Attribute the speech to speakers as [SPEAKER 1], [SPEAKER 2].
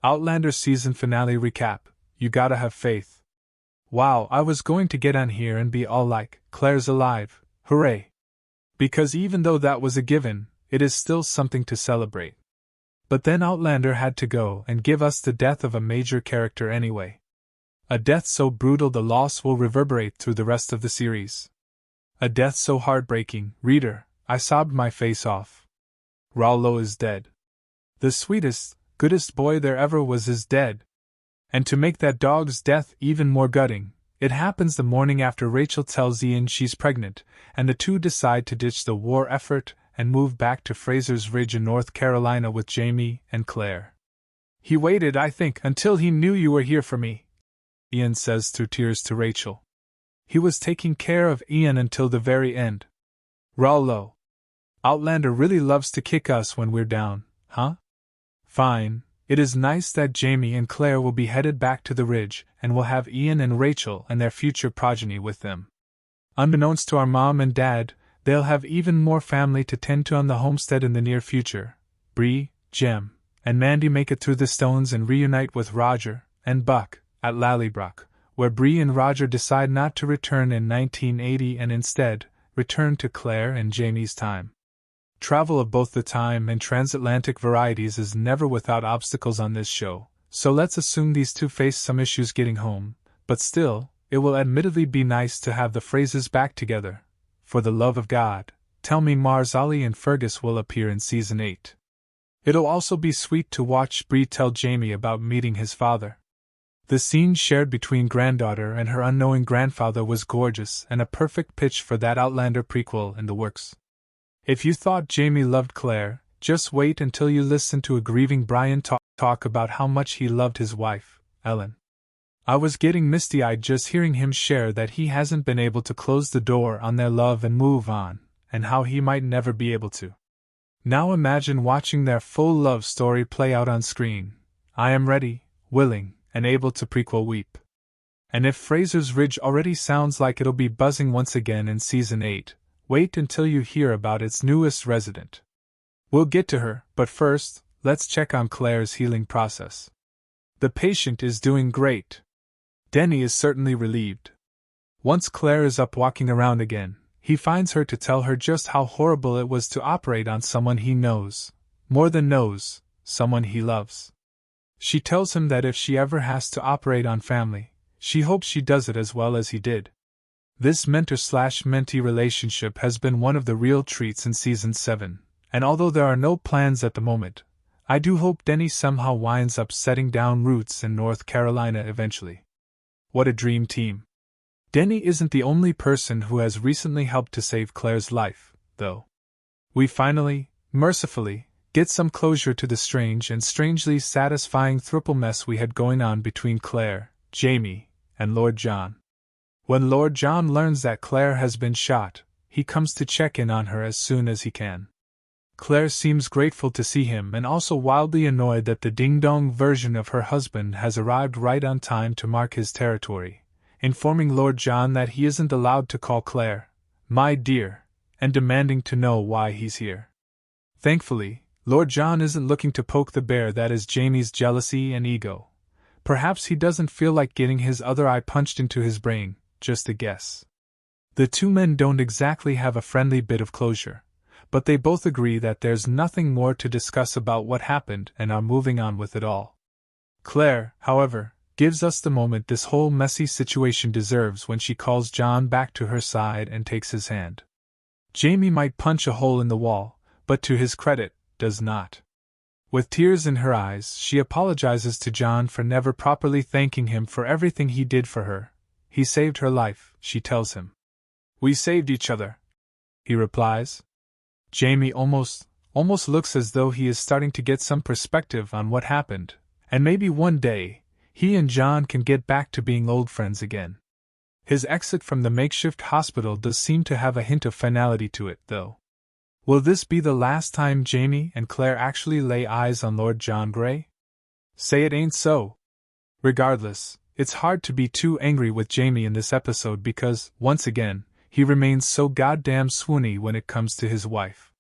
[SPEAKER 1] Outlander season finale recap. You gotta have faith. Wow, I was going to get on here and be all like, Claire's alive, hooray. Because even though that was a given, it is still something to celebrate. But then Outlander had to go and give us the death of a major character anyway. A death so brutal the loss will reverberate through the rest of the series. A death so heartbreaking, reader, I sobbed my face off. Rollo is dead. The sweetest, goodest boy there ever was is dead. And to make that dog's death even more gutting, it happens the morning after Rachel tells Ian she's pregnant, and the two decide to ditch the war effort and move back to Fraser's Ridge in North Carolina with Jamie and Claire. He waited, I think, until he knew you were here for me, Ian says through tears to Rachel. He was taking care of Ian until the very end. Rollo. Outlander really loves to kick us when we're down, huh? Fine, it is nice that Jamie and Claire will be headed back to the Ridge and will have Ian and Rachel and their future progeny with them. Unbeknownst to our mom and dad, they'll have even more family to tend to on the homestead in the near future. Bree, Jem, and Mandy make it through the stones and reunite with Roger and Buck at Lallybrook, where Bree and Roger decide not to return in 1980 and instead return to Claire and Jamie's time. Travel of both the time and transatlantic varieties is never without obstacles on this show, so let's assume these two face some issues getting home, but still, it will admittedly be nice to have the Frasers back together. For the love of God, tell me Marzali and Fergus will appear in Season 8. It'll also be sweet to watch Bree tell Jamie about meeting his father. The scene shared between granddaughter and her unknowing grandfather was gorgeous and a perfect pitch for that Outlander prequel in the works. If you thought Jamie loved Claire, just wait until you listen to a grieving Brian talk about how much he loved his wife, Ellen. I was getting misty-eyed just hearing him share that he hasn't been able to close the door on their love and move on, and how he might never be able to. Now imagine watching their full love story play out on screen. I am ready, willing, and able to prequel weep. And if Fraser's Ridge already sounds like it'll be buzzing once again in Season 8, wait until you hear about its newest resident. We'll get to her, but first, let's check on Claire's healing process. The patient is doing great. Denny is certainly relieved. Once Claire is up walking around again, he finds her to tell her just how horrible it was to operate on someone he knows, more than knows, someone he loves. She tells him that if she ever has to operate on family, she hopes she does it as well as he did. This mentor-slash-mentee relationship has been one of the real treats in Season 7, and although there are no plans at the moment, I do hope Denny somehow winds up setting down roots in North Carolina eventually. What a dream team. Denny isn't the only person who has recently helped to save Claire's life, though. We finally, mercifully, get some closure to the strange and strangely satisfying throuple mess we had going on between Claire, Jamie, and Lord John. When Lord John learns that Claire has been shot, he comes to check in on her as soon as he can. Claire seems grateful to see him and also wildly annoyed that the ding-dong version of her husband has arrived right on time to mark his territory, informing Lord John that he isn't allowed to call Claire "my dear," and demanding to know why he's here. Thankfully, Lord John isn't looking to poke the bear that is Jamie's jealousy and ego. Perhaps he doesn't feel like getting his other eye punched into his brain, just a guess. The two men don't exactly have a friendly bit of closure, but they both agree that there's nothing more to discuss about what happened and are moving on with it all. Claire, however, gives us the moment this whole messy situation deserves when she calls John back to her side and takes his hand. Jamie might punch a hole in the wall, but to his credit, does not. With tears in her eyes, she apologizes to John for never properly thanking him for everything he did for her. He saved her life, she tells him. We saved each other, he replies. Jamie almost looks as though he is starting to get some perspective on what happened, and maybe one day, he and John can get back to being old friends again. His exit from the makeshift hospital does seem to have a hint of finality to it, though. Will this be the last time Jamie and Claire actually lay eyes on Lord John Grey? Say it ain't so. Regardless, it's hard to be too angry with Jamie in this episode because, once again, he remains so goddamn swoony when it comes to his wife.